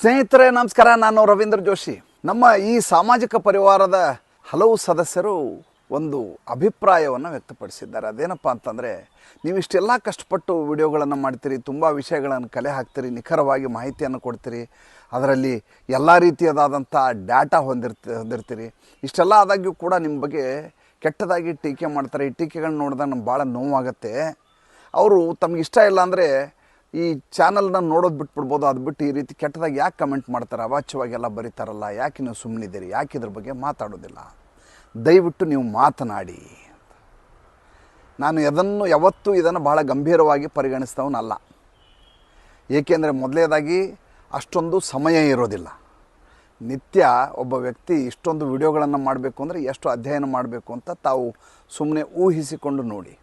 ಸ್ನೇಹಿತರೆ ನಮಸ್ಕಾರ, ನಾನು ರವೀಂದ್ರ ಜೋಶಿ. ನಮ್ಮ ಈ ಸಾಮಾಜಿಕ ಪರಿವಾರದ ಹಲವು ಸದಸ್ಯರು ಒಂದು ಅಭಿಪ್ರಾಯವನ್ನು ವ್ಯಕ್ತಪಡಿಸಿದ್ದಾರೆ. ಅದೇನಪ್ಪ ಅಂತಂದರೆ, ನೀವು ಇಷ್ಟೆಲ್ಲ ಕಷ್ಟಪಟ್ಟು ವಿಡಿಯೋಗಳನ್ನು ಮಾಡ್ತೀರಿ, ತುಂಬ ವಿಷಯಗಳನ್ನು ಕಲೆ ಹಾಕ್ತೀರಿ, ನಿಖರವಾಗಿ ಮಾಹಿತಿಯನ್ನು ಕೊಡ್ತೀರಿ, ಅದರಲ್ಲಿ ಎಲ್ಲ ರೀತಿಯದಾದಂಥ ಡಾಟಾ ಹೊಂದಿರ್ತೀರಿ. ಇಷ್ಟೆಲ್ಲ ಆದಾಗ್ಯೂ ಕೂಡ ನಿಮ್ಮ ಬಗ್ಗೆ ಕೆಟ್ಟದಾಗಿ ಟೀಕೆ ಮಾಡ್ತಾರೆ. ಈ ಟೀಕೆಗಳನ್ನ ನೋಡಿದಾಗ ನಮ್ಗೆ ಭಾಳ ನೋವಾಗುತ್ತೆ. ಅವರು ತಮಗೆ ಇಷ್ಟ ಇಲ್ಲ ಅಂದರೆ ಈ ಚಾನಲ್ನ ನೋಡೋದು ಬಿಟ್ಬಿಡ್ಬೋದು. ಅದು ಬಿಟ್ಟು ಈ ರೀತಿ ಕೆಟ್ಟದಾಗಿ ಯಾಕೆ ಕಮೆಂಟ್ ಮಾಡ್ತಾರೆ, ಅವಾಚ್ಯವಾಗೆಲ್ಲ ಬರೀತಾರಲ್ಲ, ಯಾಕೆ ನೀವು ಸುಮ್ಮನಿದ್ದೀರಿ, ಯಾಕೆ ಇದ್ರ ಬಗ್ಗೆ ಮಾತಾಡೋದಿಲ್ಲ, ದಯವಿಟ್ಟು ನೀವು ಮಾತನಾಡಿ. ನಾನು ಯಾವತ್ತೂ ಇದನ್ನು ಭಾಳ ಗಂಭೀರವಾಗಿ ಪರಿಗಣಿಸಿದವನಲ್ಲ. ಏಕೆಂದರೆ ಮೊದಲನೇದಾಗಿ ಅಷ್ಟೊಂದು ಸಮಯ ಇರೋದಿಲ್ಲ. ನಿತ್ಯ ಒಬ್ಬ ವ್ಯಕ್ತಿ ಇಷ್ಟೊಂದು ವಿಡಿಯೋಗಳನ್ನು ಮಾಡಬೇಕು ಅಂದರೆ ಎಷ್ಟು ಅಧ್ಯಯನ ಮಾಡಬೇಕು ಅಂತ ತಾವು ಸುಮ್ಮನೆ ಊಹಿಸಿಕೊಂಡು ನೋಡಿ.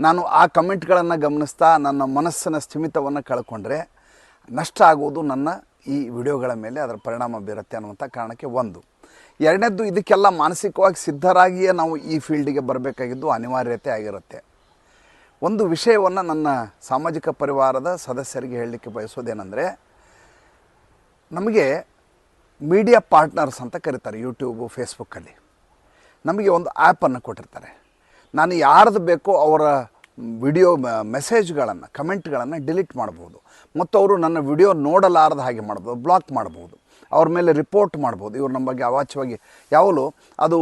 ನಾನು ಆ ಕಮೆಂಟ್ಗಳನ್ನು ಗಮನಿಸ್ತಾ ನನ್ನ ಮನಸ್ಸಿನ ಸ್ಥಿಮಿತವನ್ನು ಕಳ್ಕೊಂಡ್ರೆ ನಷ್ಟ ಆಗೋದು ನನ್ನ ಈ ವಿಡಿಯೋಗಳ ಮೇಲೆ ಅದರ ಪರಿಣಾಮ ಬೀರುತ್ತೆ ಅನ್ನುವಂಥ ಕಾರಣಕ್ಕೆ ಒಂದು. ಎರಡನೇದ್ದು, ಇದಕ್ಕೆಲ್ಲ ಮಾನಸಿಕವಾಗಿ ಸಿದ್ಧರಾಗಿಯೇ ನಾವು ಈ ಫೀಲ್ಡಿಗೆ ಬರಬೇಕಾಗಿದ್ದು ಅನಿವಾರ್ಯತೆ ಆಗಿರುತ್ತೆ. ಒಂದು ವಿಷಯವನ್ನು ನನ್ನ ಸಾಮಾಜಿಕ ಪರಿವಾರದ ಸದಸ್ಯರಿಗೆ ಹೇಳಲಿಕ್ಕೆ ಬಯಸೋದೇನೆಂದರೆ, ನಮಗೆ ಮೀಡಿಯಾ ಪಾರ್ಟ್ನರ್ಸ್ ಅಂತ ಕರೀತಾರೆ ಯೂಟ್ಯೂಬು, ಫೇಸ್ಬುಕ್ಕಲ್ಲಿ. ನಮಗೆ ಒಂದು ಆ್ಯಪನ್ನು ಕೊಟ್ಟಿರ್ತಾರೆ. ನಾನು ಯಾರ್ದು ಬೇಕೋ ಅವರ ವಿಡಿಯೋ ಮೆಸೇಜ್ಗಳನ್ನು, ಕಮೆಂಟ್ಗಳನ್ನು ಡಿಲೀಟ್ ಮಾಡ್ಬೋದು, ಮತ್ತು ಅವರು ನನ್ನ ವಿಡಿಯೋ ನೋಡಲಾರದ ಹಾಗೆ ಮಾಡ್ಬೋದು, ಬ್ಲಾಕ್ ಮಾಡ್ಬೋದು, ಅವ್ರ ಮೇಲೆ ರಿಪೋರ್ಟ್ ಮಾಡ್ಬೋದು. ಇವ್ರು ನಮ್ಮ ಬಗ್ಗೆ ಅವಾಚ್ಯವಾಗಿ ಯಾವಾಗಲೂ ಅದು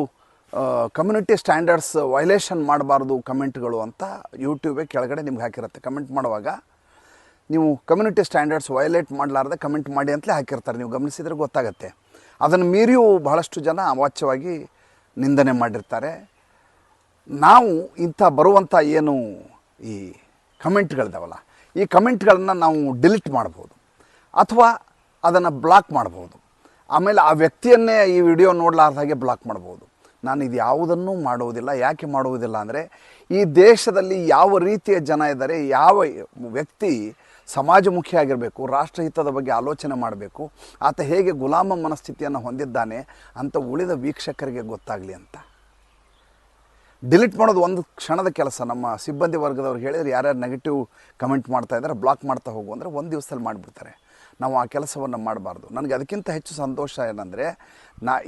ಕಮ್ಯುನಿಟಿ ಸ್ಟ್ಯಾಂಡರ್ಡ್ಸ್ ವೈಲೇಷನ್ ಮಾಡಬಾರ್ದು ಕಮೆಂಟ್ಗಳು ಅಂತ ಯೂಟ್ಯೂಬೇ ಕೆಳಗಡೆ ನಿಮ್ಗೆ ಹಾಕಿರುತ್ತೆ. ಕಮೆಂಟ್ ಮಾಡುವಾಗ ನೀವು ಕಮ್ಯುನಿಟಿ ಸ್ಟ್ಯಾಂಡರ್ಡ್ಸ್ ವೈಲೇಟ್ ಮಾಡಲಾರ್ದೆ ಕಮೆಂಟ್ ಮಾಡಿ ಅಂತಲೇ ಹಾಕಿರ್ತಾರೆ. ನೀವು ಗಮನಿಸಿದರೆ ಗೊತ್ತಾಗುತ್ತೆ. ಅದನ್ನು ಮೀರಿಯೂ ಬಹಳಷ್ಟು ಜನ ಅವಾಚ್ಯವಾಗಿ ನಿಂದನೆ ಮಾಡಿರ್ತಾರೆ. ನಾವು ಇಂಥ ಬರುವಂಥ ಏನು ಈ ಕಮೆಂಟ್ಗಳಿದಾವಲ್ಲ, ಈ ಕಮೆಂಟ್ಗಳನ್ನು ನಾವು ಡಿಲೀಟ್ ಮಾಡ್ಬೋದು ಅಥವಾ ಅದನ್ನು ಬ್ಲಾಕ್ ಮಾಡ್ಬೋದು. ಆಮೇಲೆ ಆ ವ್ಯಕ್ತಿಯನ್ನೇ ಈ ವಿಡಿಯೋ ನೋಡಲಾರ್ದ ಹಾಗೆ ಬ್ಲಾಕ್ ಮಾಡ್ಬೋದು. ನಾನು ಇದು ಯಾವುದನ್ನೂ ಮಾಡುವುದಿಲ್ಲ. ಯಾಕೆ ಮಾಡುವುದಿಲ್ಲ ಅಂದರೆ, ಈ ದೇಶದಲ್ಲಿ ಯಾವ ರೀತಿಯ ಜನ ಇದ್ದಾರೆ, ಯಾವ ವ್ಯಕ್ತಿ ಸಮಾಜಮುಖಿಯಾಗಿರಬೇಕು, ರಾಷ್ಟ್ರಹಿತದ ಬಗ್ಗೆ ಆಲೋಚನೆ ಮಾಡಬೇಕು, ಆತ ಹೇಗೆ ಗುಲಾಮ ಮನಸ್ಥಿತಿಯನ್ನು ಹೊಂದಿದ್ದಾನೆ ಅಂತ ಉಳಿದ ವೀಕ್ಷಕರಿಗೆ ಗೊತ್ತಾಗಲಿ ಅಂತ. ಡಿಲೀಟ್ ಮಾಡೋದು ಒಂದು ಕ್ಷಣದ ಕೆಲಸ. ನಮ್ಮ ಸಿಬ್ಬಂದಿ ವರ್ಗದವ್ರಿಗೆ ಹೇಳಿದರೆ ಯಾರ್ಯಾರು ನೆಗೆಟಿವ್ ಕಮೆಂಟ್ ಮಾಡ್ತಾಯಿದ್ದಾರೆ ಬ್ಲಾಕ್ ಮಾಡ್ತಾ ಹೋಗು ಅಂದರೆ ಒಂದು ದಿವಸದಲ್ಲಿ ಮಾಡಿಬಿಡ್ತಾರೆ. ನಾವು ಆ ಕೆಲಸವನ್ನು ಮಾಡಬಾರ್ದು. ನನಗೆ ಅದಕ್ಕಿಂತ ಹೆಚ್ಚು ಸಂತೋಷ ಏನಂದರೆ,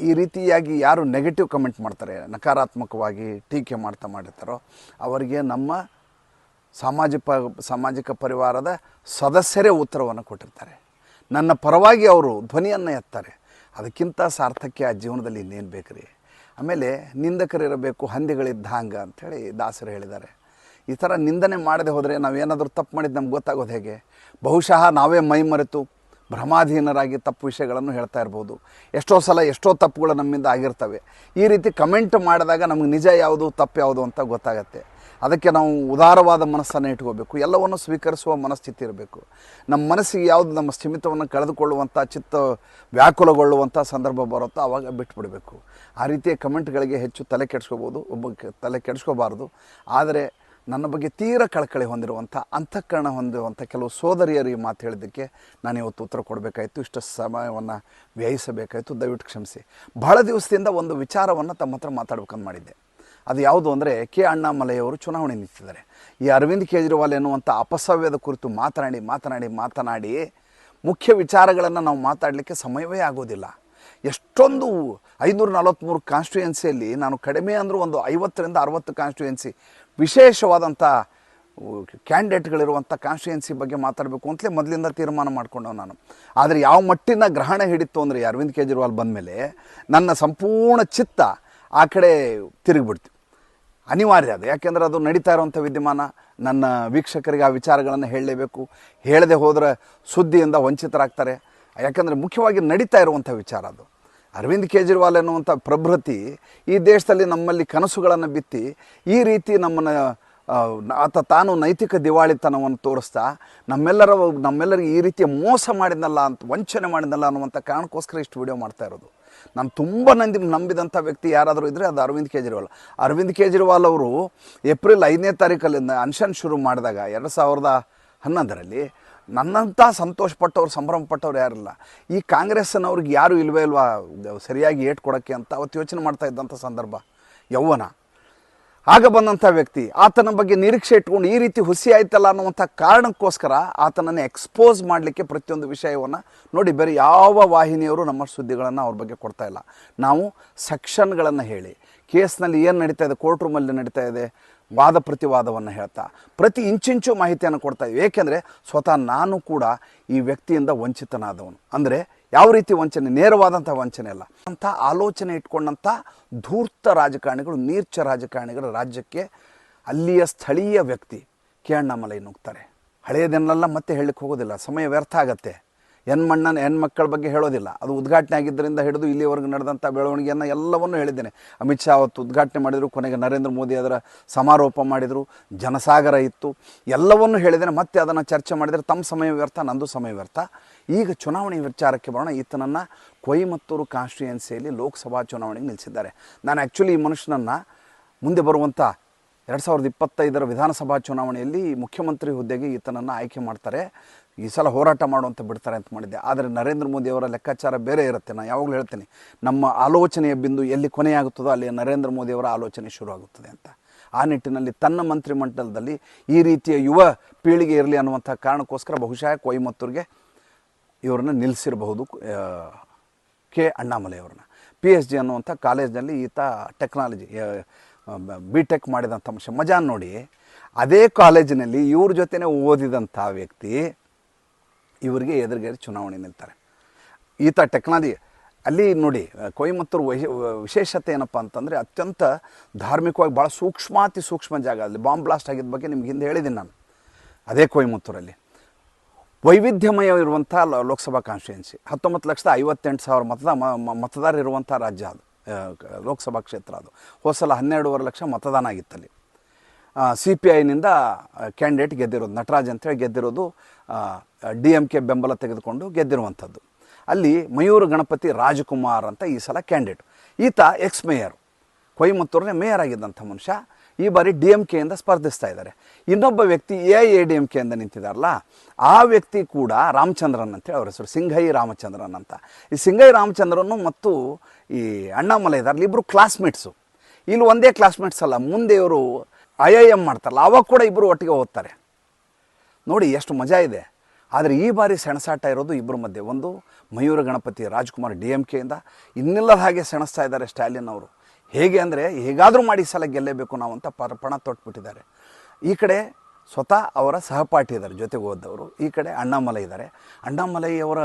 ಈ ರೀತಿಯಾಗಿ ಯಾರು ನೆಗೆಟಿವ್ ಕಮೆಂಟ್ ಮಾಡ್ತಾರೆ, ನಕಾರಾತ್ಮಕವಾಗಿ ಟೀಕೆ ಮಾಡಿರ್ತಾರೋ ಅವರಿಗೆ ನಮ್ಮ ಸಾಮಾಜಿಕ ಪರಿವಾರದ ಸದಸ್ಯರೇ ಉತ್ತರವನ್ನು ಕೊಟ್ಟಿರ್ತಾರೆ. ನನ್ನ ಪರವಾಗಿ ಅವರು ಧ್ವನಿಯನ್ನು ಎತ್ತಾರೆ. ಅದಕ್ಕಿಂತ ಸಾರ್ಥಕ್ಯ ಆ ಜೀವನದಲ್ಲಿ ಇನ್ನೇನು ಬೇಕ್ರಿ. ಆಮೇಲೆ ನಿಂದಕರಿರಬೇಕು ಹಂದಿಗಳಿದ್ದ ಹಂಗೆ ಅಂಥೇಳಿ ದಾಸರು ಹೇಳಿದ್ದಾರೆ. ಈ ಥರ ನಿಂದನೆ ಮಾಡದೆ ಹೋದರೆ ನಾವೇನಾದರೂ ತಪ್ಪು ಮಾಡಿದ್ದು ನಮ್ಗೆ ಗೊತ್ತಾಗೋದು ಹೇಗೆ? ಬಹುಶಃ ನಾವೇ ಮೈ ಮರೆತು ಭ್ರಮಾಧೀನರಾಗಿ ತಪ್ಪು ವಿಷಯಗಳನ್ನು ಹೇಳ್ತಾ ಇರ್ಬೋದು. ಎಷ್ಟೋ ಸಲ ಎಷ್ಟೋ ತಪ್ಪುಗಳು ನಮ್ಮಿಂದ ಆಗಿರ್ತವೆ. ಈ ರೀತಿ ಕಮೆಂಟ್ ಮಾಡಿದಾಗ ನಮಗೆ ನಿಜ ಯಾವುದು ತಪ್ಪು ಯಾವುದು ಅಂತ ಗೊತ್ತಾಗತ್ತೆ. ಅದಕ್ಕೆ ನಾವು ಉದಾರವಾದ ಮನಸ್ಸನ್ನು ಇಟ್ಕೋಬೇಕು. ಎಲ್ಲವನ್ನು ಸ್ವೀಕರಿಸುವ ಮನಸ್ಥಿತಿ ಇರಬೇಕು. ನಮ್ಮ ಮನಸ್ಸಿಗೆ ಯಾವುದು ನಮ್ಮ ಸ್ಥಿಮಿತವನ್ನು ಕಳೆದುಕೊಳ್ಳುವಂಥ, ಚಿತ್ತ ವ್ಯಾಕುಲಗೊಳ್ಳುವಂಥ ಸಂದರ್ಭ ಬರುತ್ತೋ ಆವಾಗ ಬಿಟ್ಟುಬಿಡಬೇಕು. ಆ ರೀತಿಯ ಕಮೆಂಟ್ಗಳಿಗೆ ಹೆಚ್ಚು ತಲೆ ಕೆಡಿಸ್ಕೋಬೋದು, ತಲೆ ಕೆಡಿಸ್ಕೋಬಾರ್ದು. ಆದರೆ ನನ್ನ ಬಗ್ಗೆ ತೀರ ಕಳಕಳಿ ಹೊಂದಿರುವಂಥ, ಅಂತಃಕರಣ ಹೊಂದಿರುವಂಥ ಕೆಲವು ಸೋದರಿಯರು ಈ ಮಾತು ಹೇಳಿದ್ದಕ್ಕೆ ನಾನು ಇವತ್ತು ಉತ್ತರ ಕೊಡಬೇಕಾಯಿತು, ಇಷ್ಟು ಸಮಯವನ್ನು ವ್ಯಯಿಸಬೇಕಾಯಿತು. ದಯವಿಟ್ಟು ಕ್ಷಮಿಸಿ. ಬಹಳ ದಿವಸದಿಂದ ಒಂದು ವಿಚಾರವನ್ನು ತಮ್ಮ ಹತ್ರ ಮಾತಾಡ್ಬೇಕಂತ ಮಾಡಿದ್ದೆ. ಅದು ಯಾವುದು ಅಂದರೆ, ಕೆ ಅಣ್ಣಾಮಲೈಯವರು ಚುನಾವಣೆ ನಿಂತಿದ್ದಾರೆ. ಈ ಅರವಿಂದ್ ಕೇಜ್ರಿವಾಲ್ ಎನ್ನುವಂಥ ಅಪಸವ್ಯದ ಕುರಿತು ಮಾತನಾಡಿ ಮುಖ್ಯ ವಿಚಾರಗಳನ್ನು ನಾವು ಮಾತಾಡಲಿಕ್ಕೆ ಸಮಯವೇ ಆಗೋದಿಲ್ಲ. ಎಷ್ಟೊಂದು 543 ಕಾನ್ಸ್ಟಿಟ್ಯೂಯೆನ್ಸಿಯಲ್ಲಿ ನಾನು ಕಡಿಮೆ ಅಂದರೂ ಒಂದು 50ರಿಂದ 60 ಕಾನ್ಸ್ಟಿಟ್ಯೂಯೆನ್ಸಿ ವಿಶೇಷವಾದಂಥ ಕ್ಯಾಂಡಿಡೇಟ್ಗಳಿರುವಂಥ ಕಾನ್ಸ್ಟಿಟ್ಯೂಯೆನ್ಸಿ ಬಗ್ಗೆ ಮಾತಾಡಬೇಕು ಅಂತಲೇ ಮೊದಲಿಂದ ತೀರ್ಮಾನ ಮಾಡ್ಕೊಂಡವು ನಾನು. ಆದರೆ ಯಾವ ಮಟ್ಟಿನ ಗ್ರಹಣ ಹಿಡಿತು ಅಂದರೆ, ಅರವಿಂದ್ ಕೇಜ್ರಿವಾಲ್ ಬಂದ ಮೇಲೆ ನನ್ನ ಸಂಪೂರ್ಣ ಚಿತ್ತ ಆ ಕಡೆ ತಿರುಗಿಬಿಡ್ತೀವಿ. ಅನಿವಾರ್ಯ ಅದು. ಯಾಕೆಂದರೆ ಅದು ನಡೀತಾ ಇರುವಂಥ ವಿದ್ಯಮಾನ. ನನ್ನ ವೀಕ್ಷಕರಿಗೆ ಆ ವಿಚಾರಗಳನ್ನು ಹೇಳಲೇಬೇಕು. ಹೇಳದೆ ಹೋದರೆ ಸುದ್ದಿಯಿಂದ ವಂಚಿತರಾಗ್ತಾರೆ. ಯಾಕಂದರೆ ಮುಖ್ಯವಾಗಿ ನಡೀತಾ ಇರುವಂಥ ವಿಚಾರ ಅದು. ಅರವಿಂದ್ ಕೇಜ್ರಿವಾಲ್ ಎನ್ನುವಂಥ ಪ್ರಭೃತಿ ಈ ದೇಶದಲ್ಲಿ ನಮ್ಮಲ್ಲಿ ಕನಸುಗಳನ್ನು ಬಿತ್ತಿ ಈ ರೀತಿ ಆತ ತಾನು ನೈತಿಕ ದಿವಾಳಿತನವನ್ನು ತೋರಿಸ್ತಾ ನಮ್ಮೆಲ್ಲರಿಗೆ ಈ ರೀತಿಯ ಮೋಸ ಮಾಡಿದ್ನಲ್ಲ ಅಂತ, ವಂಚನೆ ಮಾಡಿದ್ನಲ್ಲ ಅನ್ನುವಂಥ ಕಾರಣಕ್ಕೋಸ್ಕರ ಇಷ್ಟು ವಿಡಿಯೋ ಮಾಡ್ತಾ ಇರೋದು. ನಾನು ತುಂಬ ನಂಬಿದಂಥ ವ್ಯಕ್ತಿ ಯಾರಾದರೂ ಇದ್ದರೆ ಅದು ಅರವಿಂದ್ ಕೇಜ್ರಿವಾಲ್. ಅರವಿಂದ್ ಕೇಜ್ರಿವಾಲ್ ಅವರು ಏಪ್ರಿಲ್ 5ನೇ ತಾರೀಕಲ್ಲಿಂದ ಅನ್ಷನ್ ಶುರು ಮಾಡಿದಾಗ 2011ರಲ್ಲಿ ನನ್ನಂಥ ಸಂತೋಷಪಟ್ಟವ್ರು, ಸಂಭ್ರಮಪಟ್ಟವ್ರು ಯಾರಿಲ್ಲ. ಈ ಕಾಂಗ್ರೆಸ್ನವ್ರಿಗೆ ಯಾರೂ ಇಲ್ವಾ ಸರಿಯಾಗಿ ಏಟ್ ಕೊಡೋಕ್ಕೆ ಅಂತ ಅವತ್ತು ಯೋಚನೆ ಮಾಡ್ತಾ ಇದ್ದಂಥ ಸಂದರ್ಭ, ಯೌವನ. ಆಗ ಬಂದಂಥ ವ್ಯಕ್ತಿ ಆತನ ಬಗ್ಗೆ ನಿರೀಕ್ಷೆ ಇಟ್ಕೊಂಡು ಈ ರೀತಿ ಹುಸಿ ಆಯ್ತಲ್ಲ ಅನ್ನುವಂಥ ಕಾರಣಕ್ಕೋಸ್ಕರ ಆತನನ್ನು ಎಕ್ಸ್ಪೋಸ್ ಮಾಡಲಿಕ್ಕೆ ಪ್ರತಿಯೊಂದು ವಿಷಯವನ್ನು ನೋಡಿ, ಬೇರೆ ಯಾವ ವಾಹಿನಿಯವರು ನಮ್ಮ ಸುದ್ದಿಗಳನ್ನು ಅವ್ರ ಬಗ್ಗೆ ಕೊಡ್ತಾ ಇಲ್ಲ. ನಾವು ಸೆಕ್ಷನ್ಗಳನ್ನು ಹೇಳಿ, ಕೇಸ್ನಲ್ಲಿ ಏನು ನಡೀತಾ ಇದೆ, ಕೋರ್ಟ್ ರೂಮಲ್ಲಿ ನಡೀತಾ ಇದೆ, ವಾದ ಪ್ರತಿವಾದವನ್ನು ಹೇಳ್ತಾ ಪ್ರತಿ ಇಂಚಿಂಚು ಮಾಹಿತಿಯನ್ನು ಕೊಡ್ತಾ ಇದ್ದೀವಿ. ಏಕೆಂದರೆ ಸ್ವತಃ ನಾನು ಕೂಡ ಈ ವ್ಯಕ್ತಿಯಿಂದ ವಂಚಿತನಾದವನು. ಅಂದರೆ ಯಾವ ರೀತಿ ವಂಚನೆ, ನೇರವಾದಂಥ ವಂಚನೆ ಅಲ್ಲ, ಅಂಥ ಆಲೋಚನೆ ಇಟ್ಕೊಂಡಂಥ ಧೂರ್ತ ರಾಜಕಾರಣಿಗಳು, ನೀರ್ಚ ರಾಜಕಾರಣಿಗಳ ರಾಜ್ಯಕ್ಕೆ ಅಲ್ಲಿಯ ಸ್ಥಳೀಯ ವ್ಯಕ್ತಿ ಕೆ ಅಣ್ಣಾಮಲೈ ನುಗ್ತಾರೆ. ಹಳೆಯದನ್ನೆಲ್ಲ ಮತ್ತೆ ಹೇಳಲಿಕ್ಕೆ ಹೋಗೋದಿಲ್ಲ, ಸಮಯ ವ್ಯರ್ಥ ಆಗತ್ತೆ. ಹೆಣ್ಮಕ್ಕಳ ಬಗ್ಗೆ ಹೇಳೋದಿಲ್ಲ. ಅದು ಉದ್ಘಾಟನೆ ಆಗಿದ್ದರಿಂದ ಹಿಡಿದು ಇಲ್ಲಿವರೆಗೂ ನಡೆದಂಥ ಬೆಳವಣಿಗೆಯನ್ನು ಎಲ್ಲವನ್ನೂ ಹೇಳಿದ್ದೇನೆ. ಅಮಿತ್ ಶಾ ಅವತ್ತು ಉದ್ಘಾಟನೆ ಮಾಡಿದರು, ಕೊನೆಗೆ ನರೇಂದ್ರ ಮೋದಿ ಅದರ ಸಮಾರೋಪ ಮಾಡಿದರು, ಜನಸಾಗರ ಇತ್ತು, ಎಲ್ಲವನ್ನೂ ಹೇಳಿದ್ದೇನೆ. ಮತ್ತೆ ಅದನ್ನು ಚರ್ಚೆ ಮಾಡಿದರೆ ತಮ್ಮ ಸಮಯ ವ್ಯರ್ಥ, ನಂದು ಸಮಯ ವ್ಯರ್ಥ. ಈಗ ಚುನಾವಣೆ ವಿಚಾರಕ್ಕೆ ಬರೋಣ. ಈತನನ್ನು ಕೊಯಮತ್ತೂರು ಕಾನ್ಸ್ಟಿಟ್ಯೂಯೆನ್ಸಿಯಲ್ಲಿ ಲೋಕಸಭಾ ಚುನಾವಣೆಗೆ ನಿಲ್ಲಿಸಿದ್ದಾರೆ. ನಾನು ಆ್ಯಕ್ಚುಲಿ ಈ ಮನುಷ್ಯನನ್ನು ಮುಂದೆ ಬರುವಂಥ 2025 ವಿಧಾನಸಭಾ ಚುನಾವಣೆಯಲ್ಲಿ ಮುಖ್ಯಮಂತ್ರಿ ಹುದ್ದೆಗೆ ಈತನನ್ನು ಆಯ್ಕೆ ಮಾಡ್ತಾರೆ, ಈ ಸಲ ಹೋರಾಟ ಮಾಡುವಂತ ಬಿಡ್ತಾರೆ ಅಂತ ಮಾಡಿದ್ದೆ. ಆದರೆ ನರೇಂದ್ರ ಮೋದಿಯವರ ಲೆಕ್ಕಾಚಾರ ಬೇರೆ ಇರುತ್ತೆ. ನಾನು ಯಾವಾಗಲೂ ಹೇಳ್ತೀನಿ, ನಮ್ಮ ಆಲೋಚನೆಯ ಬಿಂದು ಎಲ್ಲಿ ಕೊನೆಯಾಗುತ್ತದೋ ಅಲ್ಲಿ ನರೇಂದ್ರ ಮೋದಿಯವರ ಆಲೋಚನೆ ಶುರುವಾಗುತ್ತದೆ ಅಂತ. ಆ ನಿಟ್ಟಿನಲ್ಲಿ ತನ್ನ ಮಂತ್ರಿಮಂಡಲದಲ್ಲಿ ಈ ರೀತಿಯ ಯುವ ಪೀಳಿಗೆ ಇರಲಿ ಅನ್ನುವಂಥ ಕಾರಣಕ್ಕೋಸ್ಕರ ಬಹುಶಃ ಕೊಯಮತ್ತೂರಿಗೆ ಇವ್ರನ್ನ ನಿಲ್ಲಿಸಿರಬಹುದು, ಕೆ ಅಣ್ಣಾಮಲೈ ಅವ್ರನ್ನ. PhD ಅನ್ನುವಂಥ ಕಾಲೇಜ್ನಲ್ಲಿ ಈತ ಟೆಕ್ನಾಲಜಿ BTech ಮಾಡಿದಂಥ ಮನುಷ್ಯ. ಮಜಾ ನೋಡಿ, ಅದೇ ಕಾಲೇಜಿನಲ್ಲಿ ಇವ್ರ ಜೊತೆನೇ ಓದಿದಂಥ ವ್ಯಕ್ತಿ ಇವರಿಗೆ ಎದುರುಗೇರಿ ಚುನಾವಣೆ ನಿಲ್ತಾರೆ. ಈತ ಟೆಕ್ನಾಲಜಿ ಅಲ್ಲಿ ನೋಡಿ, ಕೊಯಮತ್ತೂರು ವಿಶೇಷತೆ ಏನಪ್ಪ ಅಂತಂದರೆ ಅತ್ಯಂತ ಧಾರ್ಮಿಕವಾಗಿ ಭಾಳ ಸೂಕ್ಷ್ಮಾತಿ ಸೂಕ್ಷ್ಮ ಜಾಗ. ಅಲ್ಲಿ ಬಾಂಬ್ ಬ್ಲಾಸ್ಟ್ ಆಗಿದ್ದ ಬಗ್ಗೆ ನಿಮ್ಗೆ ಹಿಂದೆ ಹೇಳಿದ್ದೀನಿ ನಾನು. ಅದೇ ಕೊಯಮತ್ತೂರಲ್ಲಿ ವೈವಿಧ್ಯಮಯ ಇರುವಂಥ ಲೋಕಸಭಾ ಕಾನ್ಸ್ಟಿಟ್ಯೂನ್ಸಿ, 19,58,000 ಮತದಾರ ಇರುವಂಥ ರಾಜ್ಯ ಅದು, ಲೋಕಸಭಾ ಕ್ಷೇತ್ರ ಅದು. ಹೋದ ಸಲ 12.5 ಲಕ್ಷ ಮತದಾನ ಆಗಿತ್ತಲ್ಲಿ. CPIನಿಂದ ಕ್ಯಾಂಡಿಡೇಟ್ ಗೆದ್ದಿರೋದು, ನಟರಾಜ್ ಅಂತೇಳಿ ಗೆದ್ದಿರೋದು, DMK ಬೆಂಬಲ ತೆಗೆದುಕೊಂಡು ಗೆದ್ದಿರುವಂಥದ್ದು. ಅಲ್ಲಿ ಮಯೂರು ಗಣಪತಿ ರಾಜಕುಮಾರ್ ಅಂತ ಈ ಸಲ ಕ್ಯಾಂಡಿಡೇಟ್. ಈತ ಎಕ್ಸ್ ಮೇಯರ್, ಕೊಯಮತ್ತೂರನೇ ಮೇಯರ್ ಆಗಿದ್ದಂಥ ಮನುಷ್ಯ. ಈ ಬಾರಿ DMKಯಿಂದ ಸ್ಪರ್ಧಿಸ್ತಾ ಇದ್ದಾರೆ. ಇನ್ನೊಬ್ಬ ವ್ಯಕ್ತಿ AIADMKಯಿಂದ ನಿಂತಿದ್ದಾರಲ್ಲ, ಆ ವ್ಯಕ್ತಿ ಕೂಡ ರಾಮಚಂದ್ರನ್ ಅಂತೇಳಿ ಅವ್ರ ಹೆಸರು, ಸಿಂಘೈ ರಾಮಚಂದ್ರನ್ ಅಂತ. ಈ ಸಿಂಘೈ ರಾಮಚಂದ್ರನು ಮತ್ತು ಈ ಅಣ್ಣಾಮಲೈ ಇದ್ದಾರೆ, ಇಬ್ಬರು ಕ್ಲಾಸ್ಮೇಟ್ಸು. ಇಲ್ಲಿ ಒಂದೇ ಕ್ಲಾಸ್ಮೇಟ್ಸ್ ಅಲ್ಲ, ಮುಂದೆ ಇವರು IIM ಮಾಡ್ತಾರಲ್ಲ, ಅವಾಗ ಕೂಡ ಇಬ್ಬರು ಒಟ್ಟಿಗೆ ಓದ್ತಾರೆ. ನೋಡಿ ಎಷ್ಟು ಮಜಾ ಇದೆ. ಆದರೆ ಈ ಬಾರಿ ಸೆಣಸಾಟ ಇರೋದು ಇಬ್ಬರ ಮಧ್ಯೆ. ಒಂದು ಮಯೂರ ಗಣಪತಿ ರಾಜ್ಕುಮಾರ್ DMKಯಿಂದ, ಇನ್ನಿಲ್ಲದ ಹಾಗೆ ಸೆಣಸ್ತಾ ಇದ್ದಾರೆ ಸ್ಟಾಲಿನ್ ಅವರು. ಹೇಗೆ ಅಂದರೆ ಹೇಗಾದರೂ ಮಾಡಿ ಸಲ ಗೆಲ್ಲೇಬೇಕು ನಾವು ಅಂತ ಪಣ ತೊಟ್ಬಿಟ್ಟಿದ್ದಾರೆ. ಈ ಕಡೆ ಸ್ವತಃ ಅವರ ಸಹಪಾಠಿ ಇದ್ದಾರೆ, ಜೊತೆಗೆ ಓದ್ದವರು. ಈ ಕಡೆ ಅಣ್ಣಾಮಲೈ ಇದ್ದಾರೆ. ಅಣ್ಣಾಮಲೈ ಅವರ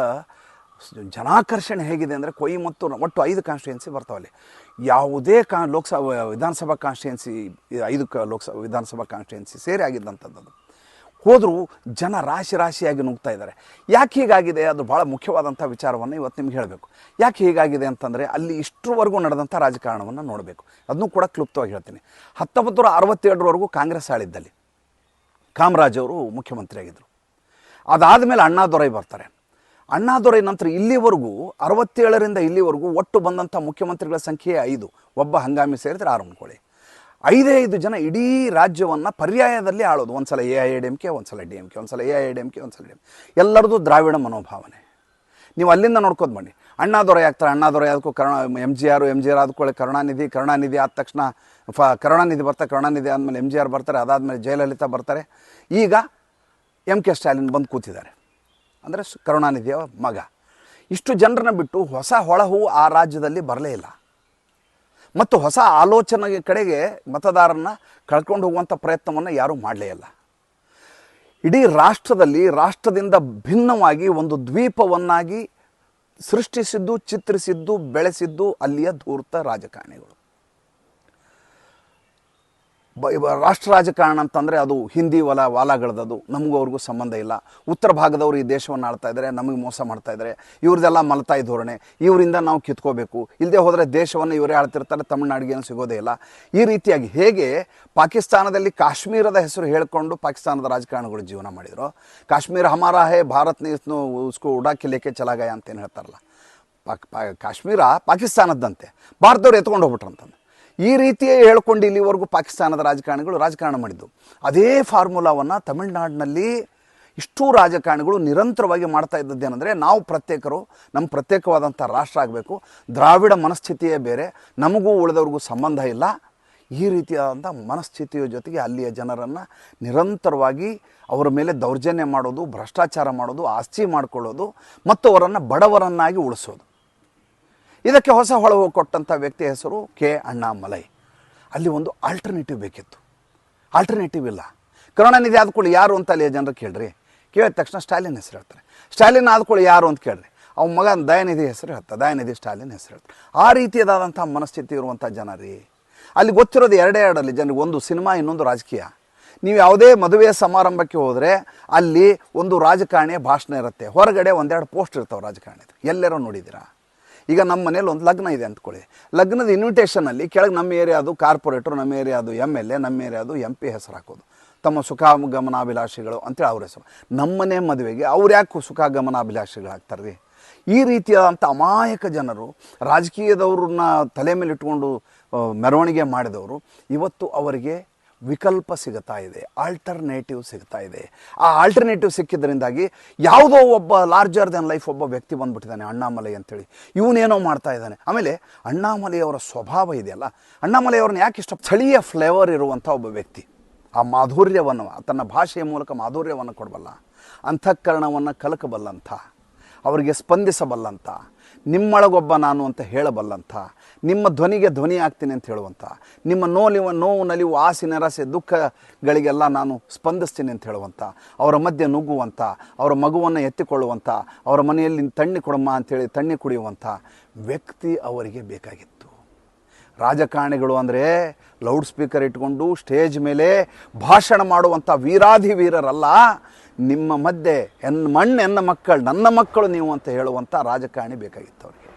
ಜನಾಕರ್ಷಣೆ ಹೇಗಿದೆ ಅಂದರೆ, ಕೊಯಮತ್ತೂರು ಒಟ್ಟು 5 ಕಾನ್ಸ್ಟಿಟ್ಯೂನ್ಸಿ ಬರ್ತಾವಲ್ಲಿ. ಯಾವುದೇ ವಿಧಾನಸಭಾ ಕಾನ್ಸ್ಟಿಟ್ಯೂನ್ಸಿ 5 ವಿಧಾನಸಭಾ ಕಾನ್ಸ್ಟಿಟ್ಯೂನ್ಸಿ ಸೇರಿ ಆಗಿದ್ದಂಥದ್ದು. ಹೋದರೂ ಜನ ರಾಶಿಯಾಗಿ ನುಗ್ತಾ ಇದ್ದಾರೆ. ಯಾಕೆ ಹೀಗಾಗಿದೆ, ಅದು ಭಾಳ ಮುಖ್ಯವಾದಂಥ ವಿಚಾರವನ್ನು ಇವತ್ತು ನಿಮ್ಗೆ ಹೇಳಬೇಕು. ಯಾಕೆ ಹೀಗಾಗಿದೆ ಅಂತಂದರೆ, ಅಲ್ಲಿ ಇಷ್ಟರವರೆಗೂ ನಡೆದಂಥ ರಾಜಕಾರಣವನ್ನು ನೋಡಬೇಕು. ಅದನ್ನು ಕೂಡ ಕ್ಲುಪ್ತವಾಗಿ ಹೇಳ್ತೀನಿ. 1967ರವರೆಗೂ ಕಾಂಗ್ರೆಸ್ ಆಳಿದ್ದಲ್ಲಿ ಕಾಮರಾಜ್ ಅವರು ಮುಖ್ಯಮಂತ್ರಿ ಆಗಿದ್ದರು. ಅದಾದ ಮೇಲೆ ಅಣ್ಣಾದೊರೈ ಬರ್ತಾರೆ. ಅಣ್ಣಾದೊರೈ ನಂತರ ಇಲ್ಲಿವರೆಗೂ 67ರಿಂದ ಇಲ್ಲಿವರೆಗೂ ಒಟ್ಟು ಬಂದಂಥ ಮುಖ್ಯಮಂತ್ರಿಗಳ ಸಂಖ್ಯೆ 5, ಒಬ್ಬ ಹಂಗಾಮಿ ಸೇರಿದ್ರೆ 6 ಅನ್ಕೊಳ್ಳಿ. 5 ಜನ ಇಡೀ ರಾಜ್ಯವನ್ನು ಪರ್ಯಾಯದಲ್ಲಿ ಆಳೋದು. ಒಂದು ಸಲ AIADMK, ಒಂದು ಸಲ DMK, ಒಂದು ಸಲ AIADMK, ಒಂದು ಸಲ DMK. ಎಲ್ಲರದು ದ್ರಾವಿಡ ಮನೋಭಾವನೆ. ನೀವು ಅಲ್ಲಿಂದ ನೋಡ್ಕೋದು ಬನ್ನಿ. ಅಣ್ಣಾದೊರೈ ಆಗ್ತಾರೆ, ಅಣ್ಣಾದೊರೈ ಅದಕ್ಕೂ MGR ಆದ್ಕೊಳ್ಳಿ ಕರುಣಾನಿಧಿ ಆದ ತಕ್ಷಣ ಕರುಣಾನಿಧಿ ಬರ್ತಾರೆ, ಕರುಣಾನಿಧಿ ಆದಮೇಲೆ MGR ಬರ್ತಾರೆ, ಅದಾದಮೇಲೆ ಜಯಲಲಿತಾ ಬರ್ತಾರೆ. ಈಗ MK ಸ್ಟಾಲಿನ್ ಬಂದು ಕೂತಿದ್ದಾರೆ, ಅಂದರೆ ಕರುಣಾನಿಧಿಯ ಮಗ. ಇಷ್ಟು ಜನರನ್ನ ಬಿಟ್ಟು ಹೊಸ ಹೊಳಹು ಆ ರಾಜ್ಯದಲ್ಲಿ ಬರಲೇ ಇಲ್ಲ. ಮತ್ತು ಹೊಸ ಆಲೋಚನೆ ಕಡೆಗೆ ಮತದಾರರನ್ನ ಕಳ್ಕೊಂಡು ಹೋಗುವಂಥ ಪ್ರಯತ್ನವನ್ನು ಯಾರೂ ಮಾಡಲೇ ಇಲ್ಲ. ಇಡೀ ರಾಷ್ಟ್ರದಿಂದ ಭಿನ್ನವಾಗಿ ಒಂದು ದ್ವೀಪವನ್ನಾಗಿ ಸೃಷ್ಟಿಸಿದ್ದು, ಚಿತ್ರಿಸಿದ್ದು, ಬೆಳೆಸಿದ್ದು ಅಲ್ಲಿಯ ಧೂರ್ತ ರಾಜಕಾರಣಿಗಳು. ರಾಷ್ಟ್ರ ರಾಜಕಾರಣ ಅಂತಂದರೆ ಅದು ಹಿಂದಿ ವಾಲಾಗಳದ್ದು, ನಮಗೂ ಅವ್ರಿಗೂ ಸಂಬಂಧ ಇಲ್ಲ. ಉತ್ತರ ಭಾಗದವರು ಈ ದೇಶವನ್ನು ಆಳ್ತಾ ಇದ್ದಾರೆ, ನಮಗೆ ಮೋಸ ಮಾಡ್ತಾ ಇದ್ದಾರೆ, ಇವ್ರದ್ದೆಲ್ಲ ಮಲತಾಯಿ ಧೋರಣೆ, ಇವರಿಂದ ನಾವು ಕಿತ್ಕೋಬೇಕು, ಇಲ್ಲದೆ ಹೋದರೆ ದೇಶವನ್ನು ಇವರೇ ಆಳ್ತಿರ್ತಾರೆ, ತಮಿಳುನಾಡಿಗೆ ಏನು ಸಿಗೋದೇ ಇಲ್ಲ. ಈ ರೀತಿಯಾಗಿ ಹೇಗೆ ಪಾಕಿಸ್ತಾನದಲ್ಲಿ ಕಾಶ್ಮೀರದ ಹೆಸರು ಹೇಳಿಕೊಂಡು ಪಾಕಿಸ್ತಾನದ ರಾಜಕಾರಣಿಗಳು ಜೀವನ ಮಾಡಿದರು. ಕಾಶ್ಮೀರ ಹಮಾರಾ ಹೇ, ಭಾರತ್ ನೇ ಉಸ್ಕೋ ಉಡಾಕಿ ಲೇಕೆ ಚಲಾ ಗಯಾ ಅಂತೇನು ಹೇಳ್ತಾರಲ್ಲ, ಕಾಶ್ಮೀರ ಪಾಕಿಸ್ತಾನದ್ದಂತೆ, ಭಾರತದವ್ರು ಎತ್ಕೊಂಡು ಹೋಗ್ಬಿಟ್ರಂತಂದು. ಈ ರೀತಿಯೇ ಹೇಳ್ಕೊಂಡು ಇಲ್ಲಿವರೆಗೂ ಪಾಕಿಸ್ತಾನದ ರಾಜಕಾರಣಿಗಳು ರಾಜಕಾರಣ ಮಾಡಿದ್ದು. ಅದೇ ಫಾರ್ಮುಲಾವನ್ನು ತಮಿಳುನಾಡಿನಲ್ಲಿ ಇಷ್ಟೂ ರಾಜಕಾರಣಿಗಳು ನಿರಂತರವಾಗಿ ಮಾಡ್ತಾ ಇದ್ದದ್ದೇನೆಂದರೆ, ನಾವು ಪ್ರತ್ಯೇಕರು, ನಮ್ಮ ಪ್ರತ್ಯೇಕವಾದಂಥ ರಾಷ್ಟ್ರ ಆಗಬೇಕು, ದ್ರಾವಿಡ ಮನಸ್ಥಿತಿಯೇ ಬೇರೆ, ನಮಗೂ ಉಳಿದವ್ರಿಗೂ ಸಂಬಂಧ ಇಲ್ಲ, ಈ ರೀತಿಯಾದಂಥ ಮನಸ್ಥಿತಿಯ ಜೊತೆಗೆ ಅಲ್ಲಿಯ ಜನರನ್ನು ನಿರಂತರವಾಗಿ ಅವರ ಮೇಲೆ ದೌರ್ಜನ್ಯ ಮಾಡೋದು, ಭ್ರಷ್ಟಾಚಾರ ಮಾಡೋದು, ಆಸ್ತಿ ಮಾಡಿಕೊಳ್ಳೋದು ಮತ್ತು ಅವರನ್ನು ಬಡವರನ್ನಾಗಿ ಉಳಿಸೋದು. ಇದಕ್ಕೆ ಹೊಸ ಹೊಳವು ಕೊಟ್ಟಂಥ ವ್ಯಕ್ತಿಯ ಹೆಸರು ಕೆ ಅಣ್ಣಾಮಲೈ. ಅಲ್ಲಿ ಒಂದು ಆಲ್ಟರ್ನೇಟಿವ್ ಬೇಕಿತ್ತು. ಆಲ್ಟರ್ನೇಟಿವ್ ಇಲ್ಲ. ಕರುಣಾನಿಧಿ ಆದ್ಕೊಳ್ಳಿ ಯಾರು ಅಂತ ಅಲ್ಲಿಯ ಜನರು ಕೇಳ್ರಿ. ಕೇಳಿದ ತಕ್ಷಣ ಸ್ಟಾಲಿನ್ ಹೆಸರು ಹೇಳ್ತಾರೆ. ಸ್ಟಾಲಿನ್ ಆದ್ಕೊಳ್ಳಿ ಯಾರು ಅಂತ ಕೇಳ್ರಿ. ಅವ್ನ ಮಗ ದಯಾನಿಧಿ ಹೆಸರು ಹೇಳ್ತಾರೆ. ದಯಾನಿಧಿ ಸ್ಟಾಲಿನ್ ಹೆಸರು ಹೇಳ್ತಾರೆ. ಆ ರೀತಿಯಾದಂಥ ಮನಸ್ಥಿತಿ ಇರುವಂಥ ಜನ ರೀ. ಅಲ್ಲಿ ಗೊತ್ತಿರೋದು ಎರಡೇ ಎರಡಲ್ಲಿ ಜನರಿಗೆ, ಒಂದು ಸಿನಿಮಾ, ಇನ್ನೊಂದು ರಾಜಕೀಯ. ನೀವು ಯಾವುದೇ ಮದುವೆಯ ಸಮಾರಂಭಕ್ಕೆ ಹೋದರೆ ಅಲ್ಲಿ ಒಂದು ರಾಜಕಾರಣಿಯ ಭಾಷಣ ಇರುತ್ತೆ, ಹೊರಗಡೆ ಒಂದೆರಡು ಪೋಸ್ಟ್ ಇರ್ತಾವೆ ರಾಜಕಾರಣಿದು. ಎಲ್ಲರೂ ನೋಡಿದ್ದೀರಾ? ಈಗ ನಮ್ಮ ಮನೇಲಿ ಒಂದು ಲಗ್ನ ಇದೆ ಅಂದ್ಕೊಳ್ಳಿ. ಲಗ್ನದ ಇನ್ವಿಟೇಷನಲ್ಲಿ ಕೆಳಗೆ ನಮ್ಮ ಏರಿಯಾದು ಕಾರ್ಪೊರೇಟ್ರು, ನಮ್ಮ ಏರಿಯಾದು MLA, ನಮ್ಮ ಏರಿಯಾದು MP ಹೆಸರು ಹಾಕೋದು. ತಮ್ಮ ಸುಖಾಗಮನಾಭಿಲಾಷಿಗಳು ಅಂತೇಳಿ ಅವ್ರ ಹೆಸರು. ನಮ್ಮನೆ ಮದುವೆಗೆ ಅವ್ರು ಯಾಕೆ ಸುಖಾಗಮನಾಭಿಲಾಷಿಗಳಾಗ್ತಾರೆ ರೀ? ಈ ರೀತಿಯಾದಂಥ ಅಮಾಯಕ ಜನರು, ರಾಜಕೀಯದವ್ರನ್ನ ತಲೆ ಮೇಲೆ ಇಟ್ಕೊಂಡು ಮೆರವಣಿಗೆ ಮಾಡಿದವರು, ಇವತ್ತು ಅವರಿಗೆ ವಿಕಲ್ಪ ಸಿಗ್ತಾ ಇದೆ, ಆಲ್ಟರ್ನೇಟಿವ್ ಸಿಗ್ತಾ ಇದೆ. ಆ ಆಲ್ಟರ್ನೇಟಿವ್ ಸಿಕ್ಕಿದ್ರಿಂದಾಗಿ ಯಾವುದೋ ಒಬ್ಬ ಲಾರ್ಜರ್ ದೆನ್ ಲೈಫ್ ಒಬ್ಬ ವ್ಯಕ್ತಿ ಬಂದುಬಿಟ್ಟಿದ್ದಾನೆ, ಅಣ್ಣಾಮಲೈ ಅಂತೇಳಿ. ಇವನೇನೋ ಮಾಡ್ತಾ ಇದ್ದಾನೆ. ಆಮೇಲೆ ಅಣ್ಣಾಮಲೈಯವರ ಸ್ವಭಾವ ಇದೆಯಲ್ಲ, ಅಣ್ಣಾಮಲೈಯವ್ರನ್ನ ಯಾಕೆ ಇಷ್ಟ, ಸ್ಥಳೀಯ ಫ್ಲೇವರ್ ಇರುವಂಥ ಒಬ್ಬ ವ್ಯಕ್ತಿ. ಆ ಮಾಧುರ್ಯವನ್ನು, ತನ್ನ ಭಾಷೆಯ ಮೂಲಕ ಮಾಧುರ್ಯವನ್ನು ಕೊಡಬಲ್ಲ, ಅಂತಃಕರಣವನ್ನು ಕಲಕಬಲ್ಲಂಥ, ಅವರಿಗೆ ಸ್ಪಂದಿಸಬಲ್ಲಂಥ, ನಿಮ್ಮೊಳಗೊಬ್ಬ ನಾನು ಅಂತ ಹೇಳಬಲ್ಲಂಥ, ನಿಮ್ಮ ಧ್ವನಿಗೆ ಧ್ವನಿ ಆಗ್ತೀನಿ ಅಂತ ಹೇಳುವಂಥ, ನಿಮ್ಮ ನೋವು ನಲಿವು ಆಸೆ ನಿರಾಸೆ ದುಃಖಗಳಿಗೆಲ್ಲ ನಾನು ಸ್ಪಂದಿಸ್ತೀನಿ ಅಂತ ಹೇಳುವಂಥ, ಅವರ ಮಧ್ಯೆ ನುಗ್ಗುವಂಥ, ಅವರ ಮಗುವನ್ನು ಎತ್ತಿಕೊಳ್ಳುವಂಥ, ಅವರ ಮನೆಯಲ್ಲಿ ತಣ್ಣಿ ಕೊಡಮ್ಮ ಅಂಥೇಳಿ ತಣ್ಣಿ ಕುಡಿಯುವಂಥ ವ್ಯಕ್ತಿ ಅವರಿಗೆ ಬೇಕಾಗಿತ್ತು. ರಾಜಕಾರಣಿಗಳು ಅಂದರೆ ಲೌಡ್ ಸ್ಪೀಕರ್ ಇಟ್ಕೊಂಡು ಸ್ಟೇಜ್ ಮೇಲೆ ಭಾಷಣ ಮಾಡುವಂಥ ವೀರಾಧಿ ವೀರರಲ್ಲ. ನಿಮ್ಮ ಮಧ್ಯೆ ಎನ್ನ ಮಕ್ಕಳು, ನನ್ನ ಮಕ್ಕಳು ನೀವು ಅಂತ ಹೇಳುವಂಥ ರಾಜಕಾರಣಿ ಬೇಕಾಗಿತ್ತು ಅವ್ರಿಗೆ.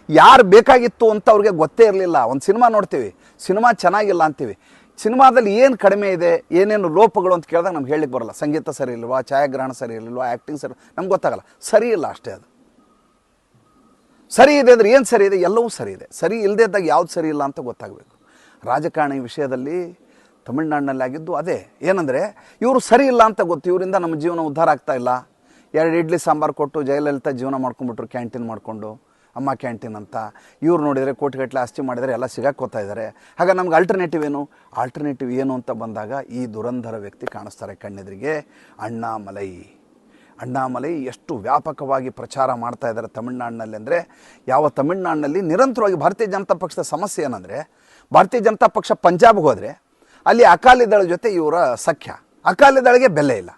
ಯಾರು ಬೇಕಾಗಿತ್ತು ಅಂತ ಅವ್ರಿಗೆ ಗೊತ್ತೇ ಇರಲಿಲ್ಲ. ಒಂದು ಸಿನಿಮಾ ನೋಡ್ತೀವಿ, ಸಿನಿಮಾ ಚೆನ್ನಾಗಿಲ್ಲ ಅಂತೀವಿ. ಸಿನಿಮಾದಲ್ಲಿ ಏನು ಕಡಿಮೆ ಇದೆ, ಏನೇನು ಲೋಪಗಳು ಅಂತ ಕೇಳಿದಾಗ ನಮ್ಗೆ ಹೇಳಲಿಕ್ಕೆ ಬರೋಲ್ಲ. ಸಂಗೀತ ಸರಿ ಇಲ್ವಾ, ಛಾಯಾಗ್ರಹಣ ಸರಿ ಇರಲಿಲ್ವಾ, ಆ್ಯಕ್ಟಿಂಗ್ ಸರಿ, ನಮ್ಗೆ ಗೊತ್ತಾಗಲ್ಲ. ಸರಿ ಇಲ್ಲ ಅಷ್ಟೇ. ಅದು ಸರಿ ಇದೆ ಅಂದರೆ ಏನು ಸರಿ ಇದೆ, ಎಲ್ಲವೂ ಸರಿ ಇದೆ. ಸರಿ ಇಲ್ಲದೇ ಇದ್ದಾಗ ಯಾವ್ದು ಸರಿ ಇಲ್ಲ ಅಂತ ಗೊತ್ತಾಗಬೇಕು. ರಾಜಕಾರಣಿ ವಿಷಯದಲ್ಲಿ ತಮಿಳ್ನಾಡಿನಲ್ಲಿ ಆಗಿದ್ದು ಅದೇ. ಏನಂದರೆ ಇವರು ಸರಿ ಇಲ್ಲ ಅಂತ ಗೊತ್ತು, ಇವರಿಂದ ನಮ್ಮ ಜೀವನ ಉದ್ಧಾರ ಆಗ್ತಾ ಇಲ್ಲ. 2 ಇಡ್ಲಿ ಸಾಂಬಾರು ಕೊಟ್ಟು ಜಯಲಲಿತಾ ಜೀವನ ಮಾಡ್ಕೊಂಡ್ಬಿಟ್ರು, ಕ್ಯಾಂಟೀನ್ ಮಾಡಿಕೊಂಡು, ಅಮ್ಮ ಕ್ಯಾಂಟೀನ್ ಅಂತ. ಇವ್ರು ನೋಡಿದರೆ ಕೋಟಿಗಟ್ಟಲೆ ಆಸ್ತಿ ಮಾಡಿದರೆ ಎಲ್ಲ ಸಿಗಾಕೋತಾ ಇದ್ದಾರೆ. ಆಗ ನಮ್ಗೆ ಆಲ್ಟರ್ನೇಟಿವ್ ಏನು? ಆಲ್ಟರ್ನೇಟಿವ್ ಏನು ಅಂತ ಬಂದಾಗ ಈ ದುರಂಧರ ವ್ಯಕ್ತಿ ಕಾಣಿಸ್ತಾರೆ ಕಣ್ಣೆದುರಿಗೆ, ಅಣ್ಣಾಮಲೈ. ಅಣ್ಣಾಮಲೈ ಎಷ್ಟು ವ್ಯಾಪಕವಾಗಿ ಪ್ರಚಾರ ಮಾಡ್ತಾ ಇದ್ದಾರೆ ತಮಿಳ್ನಾಡಿನಲ್ಲಿ ಅಂದರೆ, ಯಾವ ತಮಿಳ್ನಾಡಿನಲ್ಲಿ ನಿರಂತರವಾಗಿ ಭಾರತೀಯ ಜನತಾ ಪಕ್ಷದ ಸಮಸ್ಯೆ ಏನಂದರೆ, ಭಾರತೀಯ ಜನತಾ ಪಕ್ಷ ಪಂಜಾಬ್ಗೆ ಹೋದರೆ ಅಲ್ಲಿ ಅಕಾಲಿದಳ ಜೊತೆ ಇವರ ಸಖ್ಯ. ಅಕಾಲಿದಳಿಗೆ ಬೆಲೆ ಇಲ್ಲ.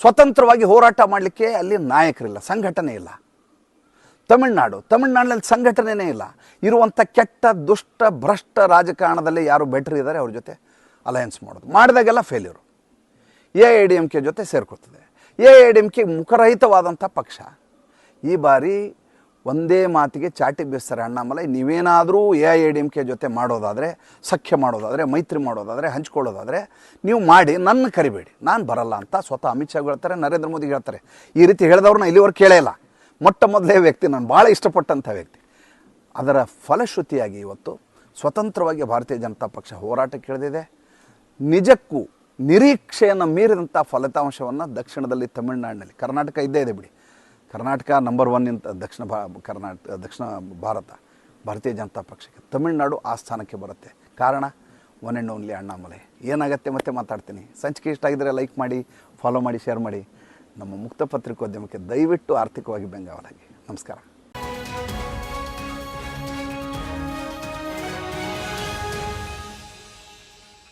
ಸ್ವತಂತ್ರವಾಗಿ ಹೋರಾಟ ಮಾಡಲಿಕ್ಕೆ ಅಲ್ಲಿ ನಾಯಕರಿಲ್ಲ, ಸಂಘಟನೆ ಇಲ್ಲ. ತಮಿಳ್ನಾಡಿನಲ್ಲಿ ಸಂಘಟನೆಯೇ ಇಲ್ಲ. ಇರುವಂಥ ಕೆಟ್ಟ ದುಷ್ಟ ಭ್ರಷ್ಟ ರಾಜಕಾರಣದಲ್ಲಿ ಯಾರು ಬೆಟ್ರ್ ಇದ್ದಾರೆ ಅವ್ರ ಜೊತೆ ಅಲಯನ್ಸ್ ಮಾಡೋದು. ಮಾಡಿದಾಗೆಲ್ಲ ಫೇಲ್ಯೂರು. AIADMK ಜೊತೆ ಸೇರ್ಕೊಳ್ತದೆ. AIADMK ಮುಖರಹಿತವಾದಂಥ ಪಕ್ಷ. ಈ ಬಾರಿ ಒಂದೇ ಮಾತಿಗೆ ಚಾಟಿ ಬೀಸ್ತಾರೆ ಅಣ್ಣಾಮಲೈ. ನೀವೇನಾದರೂ AIADMK ಜೊತೆ ಮಾಡೋದಾದರೆ, ಸಖ್ಯ ಮಾಡೋದಾದರೆ, ಮೈತ್ರಿ ಮಾಡೋದಾದರೆ, ಹಂಚ್ಕೊಳ್ಳೋದಾದರೆ ನೀವು ಮಾಡಿ, ನನ್ನ ಕರಿಬೇಡಿ, ನಾನು ಬರಲ್ಲ ಅಂತ ಸ್ವತಃ ಅಮಿತ್ ಶಾ ಹೇಳ್ತಾರೆ, ನರೇಂದ್ರ ಮೋದಿ ಹೇಳ್ತಾರೆ. ಈ ರೀತಿ ಹೇಳಿದವ್ರನ್ನ ಇಲ್ಲಿವರೆಗೆ ಕೇಳೇ ಇಲ್ಲ. ಮೊಟ್ಟ ಮೊದಲೇ ವ್ಯಕ್ತಿ, ನಾನು ಭಾಳ ಇಷ್ಟಪಟ್ಟಂಥ ವ್ಯಕ್ತಿ. ಅದರ ಫಲಶ್ರುತಿಯಾಗಿ ಇವತ್ತು ಸ್ವತಂತ್ರವಾಗಿ ಭಾರತೀಯ ಜನತಾ ಪಕ್ಷ ಹೋರಾಟಕ್ಕೆ ಇಳಿದಿದೆ. ನಿಜಕ್ಕೂ ನಿರೀಕ್ಷೆಯನ್ನು ಮೀರಿದಂಥ ಫಲಿತಾಂಶವನ್ನು ದಕ್ಷಿಣದಲ್ಲಿ ತಮಿಳುನಾಡಿನಲ್ಲಿ, ಕರ್ನಾಟಕ ಇದ್ದೇ ಇದೆ ಬಿಡಿ, ಕರ್ನಾಟಕ ನಂಬರ್ 1 ಇಂತ ದಕ್ಷಿಣ ಭಾರತ ಭಾರತೀಯ ಜನತಾ ಪಕ್ಷಕ್ಕೆ. ತಮಿಳುನಾಡು ಆ ಸ್ಥಾನಕ್ಕೆ ಬರುತ್ತೆ. ಕಾರಣ ಒನ್ ಆ್ಯಂಡ್ ಓನ್ಲಿ ಅಣ್ಣಾಮಲೈ. ಏನಾಗುತ್ತೆ ಮತ್ತೆ ಮಾತಾಡ್ತೀನಿ. ಸಂಚಿಕೆ ಇಷ್ಟ ಆಗಿದ್ದರೆ ಲೈಕ್ ಮಾಡಿ, ಫಾಲೋ ಮಾಡಿ, ಶೇರ್ ಮಾಡಿ. ನಮ್ಮ ಮುಕ್ತ ಪತ್ರಿಕೋದ್ಯಮಕ್ಕೆ ದಯವಿಟ್ಟು ಆರ್ಥಿಕವಾಗಿ ಬೆಂಗಾವಲಾಗಿ. ನಮಸ್ಕಾರ.